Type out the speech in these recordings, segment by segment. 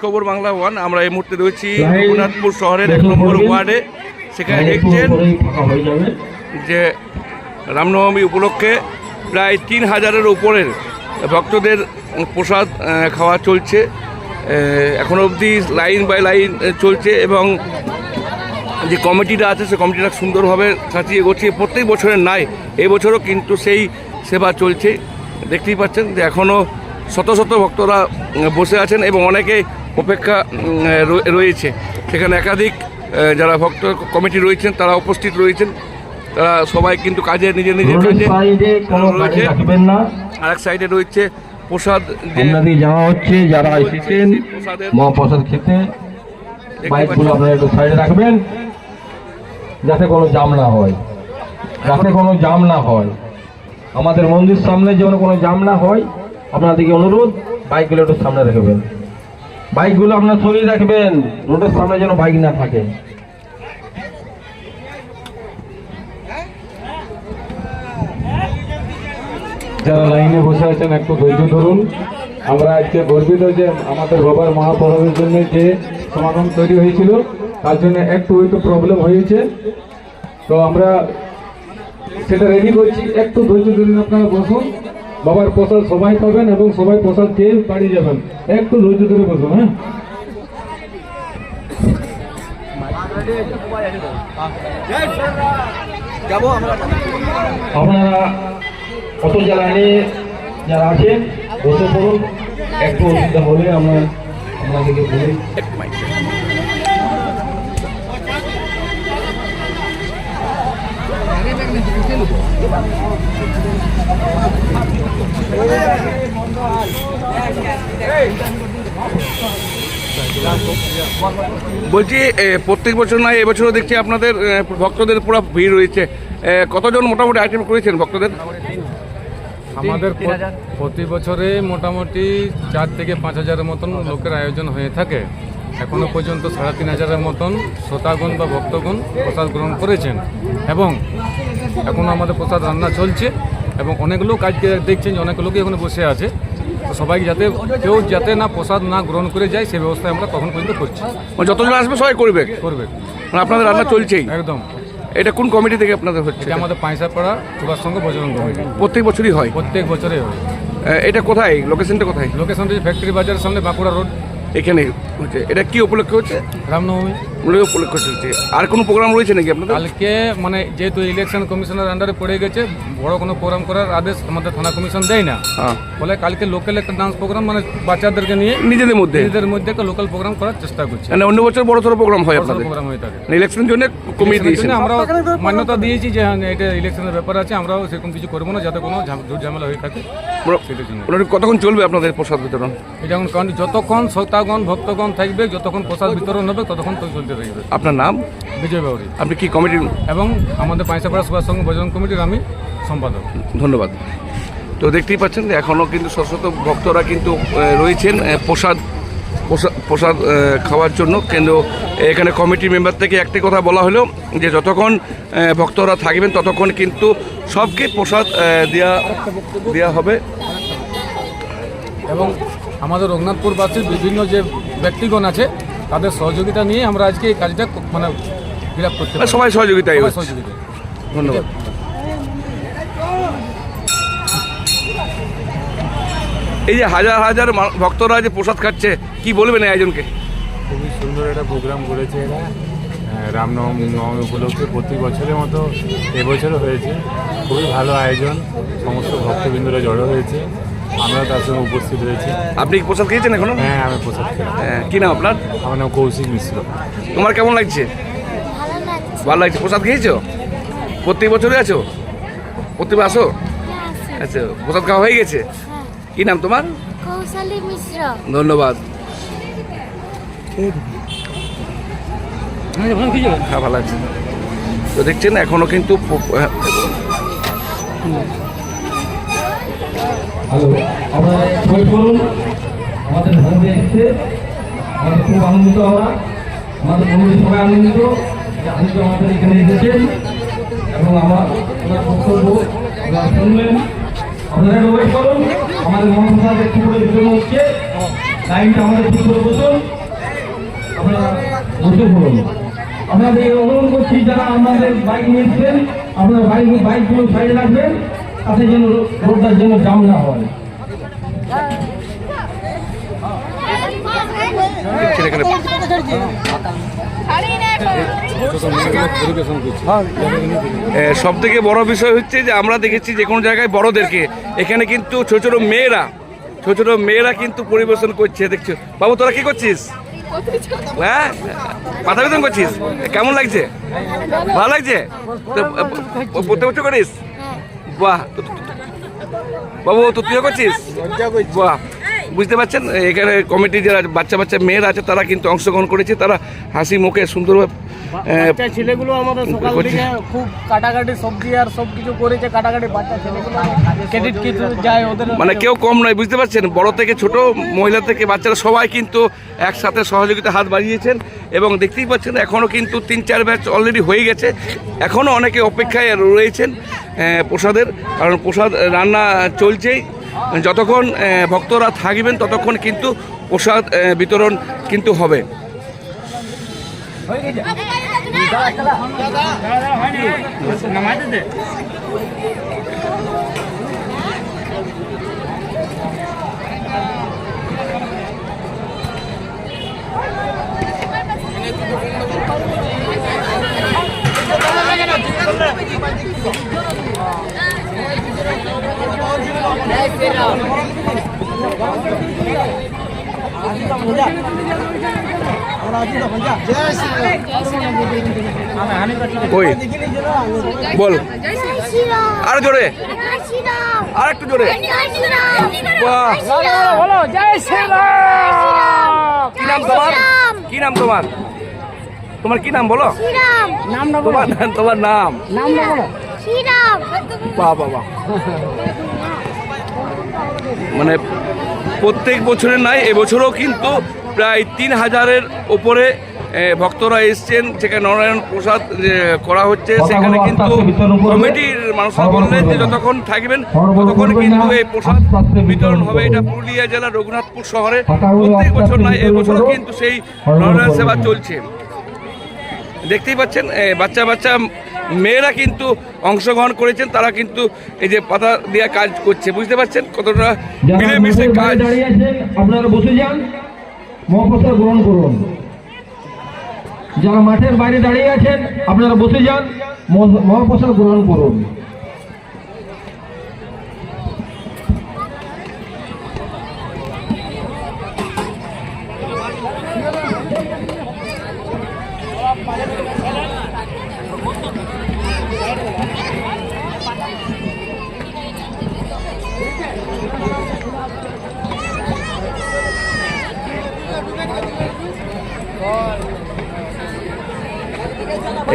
খবর বাংলা ওয়ান। আমরা এই মুহূর্তে রয়েছি রঘুনাথপুর শহরের 1 নম্বর ওয়ার্ডে। সেখানে দেখছেন যে রামনবমী উপলক্ষে প্রায় 3000-এর উপরের ভক্তদের প্রসাদ খাওয়া চলছে। এখন অবধি লাইন বাই লাইন চলছে এবং যে কমিটিটা আছে সে কমিটিটা সুন্দরভাবে সাজিয়ে গোছিয়ে প্রত্যেক বছরের নাই এই বছরও কিন্তু সেই সেবা চলছে। দেখতেই পাচ্ছেন যে এখনও শত শত ভক্তরা বসে আছেন এবং অনেকে অপেক্ষা রয়েছে। সেখানে একাধিক যারা ভক্ত কমিটি রয়েছেন তারা উপস্থিত রয়েছেন। তারা সবাই কিন্তু কাজে নিজের কাজে রয়েছে। আর এক সাইডে রয়েছে প্রসাদ যাওয়া হচ্ছে, যারা এসেছেন মহাপ্রসাদ খেতে বাইকগুলো আপনারা একটু সাইডে রাখবেন যাতে কোনো জাম না হয়, আমাদের মন্দির সামনে যেন কোনো জাম না হয়। আপনাদেরকে অনুরোধ বাইকগুলো একটু সামনে রাখবেন, বাইকগুলো আপনারা সরিয়ে রাখবেন, রোডের সামনে যেন বাইক না থাকে। যারা লাইনে বসে আছেন একটু ধৈর্য ধরুন। আমরা আজকে গর্বিত যে আমাদের বাবার মহাপ্রসাদের জন্য যে সমাগম তৈরি হয়েছিল তার জন্য একটু প্রবলেম হয়েছে, তো আমরা সেটা রেডি করছি। একটু ধৈর্য ধরুন, আপনারা বসুন, বাবার প্রসাদ সবাই পাবেন এবং সবাই প্রসাদ খেয়ে বাড়ি যাবেন। একটু ধৈর্য ধরে বসুন। হ্যাঁ, আপনারা কত লাইনে যারা আছেন বসে পড়ুন, একটু অসুবিধা হলে আমরা আপনাদেরকে বলি। বলছি প্রত্যেক বছর নয় এবছরও দেখছি আপনাদের ভক্তদের পুরো ভিড় রয়েছে। কতজন মোটামুটি আইটেম করেছেন ভক্তদের? আমাদের প্রতি বছরে মোটামুটি 4 থেকে 5,000-এর মতন লোকের আয়োজন হয়ে থাকে। এখনও পর্যন্ত 3,500-এর মতন শ্রোতাগণ বা ভক্তগণ প্রসাদ গ্রহণ করেছেন এবং এখনও আমাদের প্রসাদ রান্না চলছে এবং অনেক লোক আজকে দেখছেন যে অনেক লোকই এখানে বসে আছে। তো সবাই কেউ যাতে না প্রসাদ না গ্রহণ করে যায় সেই ব্যবস্থা আমরা তখন পর্যন্ত করছি। যতজন আসবে সবাই করবে মানে আপনাদের রান্না চলছেই একদম। এটা কোন কমিটি থেকে আপনাদের হচ্ছে? এটা আমাদের পাইসাপাড়া সুভাষ সংঘ বজরং কমিটি। প্রত্যেক বছরই হয়? প্রত্যেক বছরই হয়। এটা কোথায়, লোকেশনটা কোথায়? লোকেশনটা ফ্যাক্টরি বাজারের সামনে, বাঁকুড়া রোড। এখানে হচ্ছে। এটা কি উপলক্ষে হচ্ছে? রামনবমী উপলক্ষে চলছে। আর কোনো প্রোগ্রাম রয়েছে নাকি আপনাদের? কালকে মানে যেহেতু ইলেকশন কমিশনের আন্ডারে পড়ে গেছে, বড় কোনো প্রোগ্রাম করার আদেশ আমাদের থানা কমিশন দেয় না। ফলে কালকে লোকাল একটা ডান্স প্রোগ্রাম মানে বাচ্চাদেরকে নিয়ে নিজেদের মধ্যে একটা লোকাল প্রোগ্রাম করার চেষ্টা করছি। মানে অন্য বছর বড় প্রোগ্রাম হয় আপনাদের? প্রোগ্রাম হয়ে থাকে ইলেকশনের জন্য কমিটি দিয়েছে, আমরা মান্যতা দিয়েছি যে হ্যাঁ এটা ইলেকশনের ব্যাপার আছে, আমরাও সেরকম কিছু করবো না যাতে কোনো ঝুট ঝামেলা হয়ে থাকে। কতক্ষণ চলবে আপনাদের প্রসাদ বিতরণ? এটা কারণ যতক্ষণ শ্রোতাগণ ভক্তগণ থাকবে, যতক্ষণ প্রসাদ বিতরণ হবে ততক্ষণ তো চলতে থাকবে। আপনার নাম? বিজয় বাউরি। আপনি কি কমিটির? এবং আমাদের পাইসাপাড়া সুভাষ সংঘ বজরং কমিটির আমি সম্পাদক। ধন্যবাদ। তো দেখতেই পাচ্ছেন যে এখনও কিন্তু শত শত ভক্তরা কিন্তু রয়েছেন প্রসাদ খাওয়ার জন্য। কিন্তু এখানে কমিটির মেম্বার থেকে একটি কথা বলা হলো যে যতক্ষণ ভক্তরা থাকবেন ততক্ষণ কিন্তু সবকে প্রসাদ দেওয়া হবে। এবং আমাদের রঘুনাথপুরবাসীর বিভিন্ন যে ব্যক্তিগণ আছে তাদের সহযোগিতা নিয়ে আমরা আজকে এই কাজটা মানে বিরাট করতে পারি। সবাই সহযোগিতাই। ধন্যবাদ। এই যে হাজার হাজার ভক্তরা যে প্রসাদ খাচ্ছে, কি বলবেন এই আয়োজনকে? খুবই সুন্দর একটা প্রোগ্রাম করেছে এরা রামনবমী উপলক্ষে। প্রতি বছরের মতো এবছরও হয়েছে। খুবই ভালো আয়োজন, সমস্ত ভক্তবৃন্দরা জড়ো হয়েছে, আমরা তার সঙ্গে উপস্থিত হয়েছি। আপনি কি প্রসাদ খেয়েছেন এখনো? হ্যাঁ, আমি প্রসাদ খেলাম। কি নাম আপনার? আমার নাম কৌশিক মিশ্র। তোমার কেমন লাগছে? ভালো লাগছে। প্রসাদ খেয়েছো? প্রত্যেক বছরই আছো? প্রত্যেক আসো? আচ্ছা, প্রসাদ খাওয়া হয়ে গেছে? কি নাম তোমার? কৌশলী মিশ্র। ধন্যবাদ। হ্যাঁ, ভালো আছে। তো দেখছেন এখনো কিন্তু আমাদের ধর্মে এসেছে, আমাদের খুব আনন্দিত। আমাদের কমিটি সবাই আনন্দিত আজকে আমাদের এখানে এসেছেন এবং আমার বক্তব্য আপনারা শুনলেন। আপনারা ওয়েট করুন, আমাদের মহাপ্রসাদ একটু করে বিতরণ হচ্ছে। লাইনটা আমাদের ঠিক করে বসুন, আপনারা বসে পড়ুন। আপনাদের অনুরোধ করছি যারা আমাদের বাইক নিয়েছেন আপনারা বাইকগুলো সাইডে রাখবেন, তাতে যেন রোডটার জন্য জাম না হয়। সব থেকে বড় বিষয় হচ্ছে যে আমরা দেখেছি যে কোনো জায়গায় বড়দেরকে, এখানে কিন্তু ছোট ছোট মেয়েরা কিন্তু পরিবেশন করছে। দেখছো বাবু, তোরা কি করছিস? হ্যাঁ, পাতা বেতন করছিস, কেমন লাগছে? ভালো লাগছে? প্রত্যেক বছর করিস? বাহ বাবু, তো তুইও করছিস? বাহ, বুঝতে পারছেন এখানে কমিটির যারা বাচ্চা মেয়েরা আছে তারা কিন্তু অংশগ্রহণ করেছে, তারা হাসি মুখে সুন্দরভাবে ছেলেগুলো আমাদের সকাল থেকে খুব কাটাকাটি সবজি আর সব কিছু করেছে, কাটাকাটি বাচ্চা ছেলেগুলো ক্রেডিট কিছু যায় ওদের, মানে কেউ কম নয়, বুঝতে পারছেন? বড় থেকে ছোট, মহিলা থেকে বাচ্চারা সবাই কিন্তু একসাথে সহযোগিতা হাত বাড়িয়েছেন। এবং দেখতেই পাচ্ছেন এখনও কিন্তু 3-4 ব্যাচ অলরেডি হয়ে গেছে, এখনও অনেকে অপেক্ষায় রয়েছেন প্রসাদের, কারণ প্রসাদ রান্না চলছেই। যতক্ষণ ভক্তরা থাকবেন ততক্ষণ কিন্তু প্রসাদ বিতরণ কিন্তু হবে। ওই বল আর জোরে, আর একটু জোরে। বাহ, বলো জয় শ্রীরাম। কি নাম তোমার? কি নাম তোমার? তোমার কি নাম বলো? তোমার নাম? বাহ বাহ বাহ, মানে প্রত্যেক বছরের নাই, এবছরও কিন্তু প্রায় 3000-এর ওপরে ভক্তরা এসছেন। সেখানে নারায়ণ প্রসাদ করা হচ্ছে, সেখানে কিন্তু কমিটির মানুষরা বললেন যে যতক্ষণ থাকবেন ততক্ষণ কিন্তু এই প্রসাদ বিতরণ হবে। এটা পুরুলিয়া জেলার রঘুনাথপুর শহরে প্রত্যেক বছর নয়, এবছরও কিন্তু সেই নারায়ণ সেবা চলছে। দেখতেই পাচ্ছেন বাচ্চা মেয়েরা কিন্তু অংশগ্রহণ করেছেন, তারা কিন্তু এই যে পাতা দেওয়া কাজ করছে, বুঝতে পারছেন কতটা মিলেমিশে কাজ। আপনারা বসে যান, মহাপ্রসাদ গ্রহণ করুন। যারা মাঠের বাইরে দাঁড়িয়ে আছেন আপনারা বসে যান, মহাপ্রসাদ গ্রহণ করুন।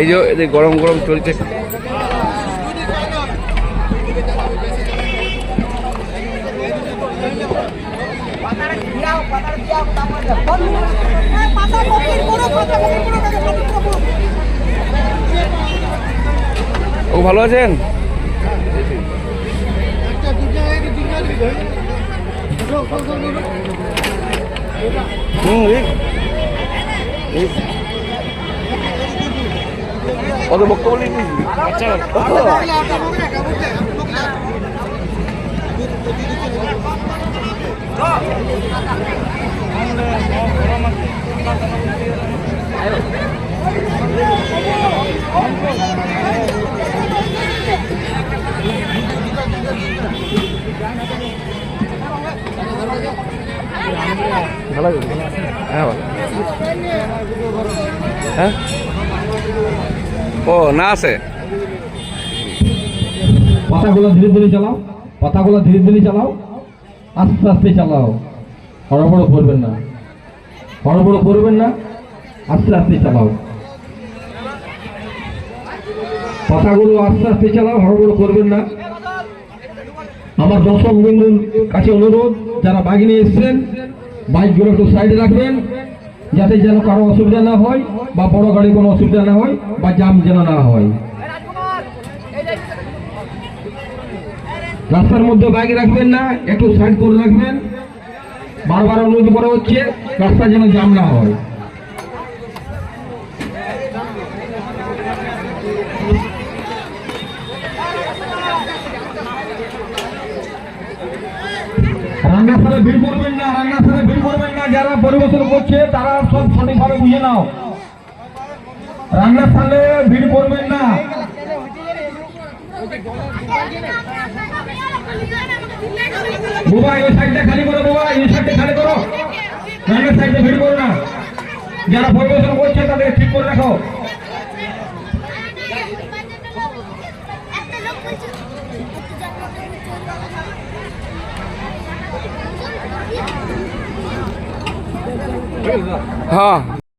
এই যে এদের গরম গরম চলছে। ও ভালো আছেন? অত বক্তব্য নেই। আচ্ছা, ভালো আছে? হ্যাঁ ভালো। হ্যাঁ, ও না আছে। পাতাগুলো ধীরে ধীরে চালাও, পাতাগুলো ধীরে ধীরে চালাও, আস্তে আস্তে চালাও, হড়বড় করবেন না, হড়বড় করবেন না, আস্তে আস্তে চালাও। পাতাগুলো আস্তে আস্তে চালাও, হড়বড় করবেন না। আমার দর্শক বিন্দুর কাছে অনুরোধ, যারা বাইক নিয়ে এসছেন বাইকগুলো একটু সাইডে রাখবেন, যাতে যেন কারো অসুবিধা না হয়, বা বড় গাড়ি কোনো অসুবিধা না হয়, বা জাম যেন না হয়। রাস্তার মধ্যে বাইক রাখবেন না, একটু সাইড করে রাখবেন। বারবার অনুরোধ করা হচ্ছে রাস্তা যেন জাম না হয়। রান্নাঘরে ভিড় করবেন না, রান্নাঘরে ভিড় করবেন না। যারা পরিবেশন করছে তারা সব সঠিকভাবে বুঝে নাও। রান্নাঘরে ভিড় করবেন না। বাবা এই সাইডটা খালি করো, বাবা এই সাইডটা খালি করো। রান্নার সাইডে ভিড় করো না। যারা পরিবেশন করছে তাদের ঠিক করে রাখো। হ্যাঁ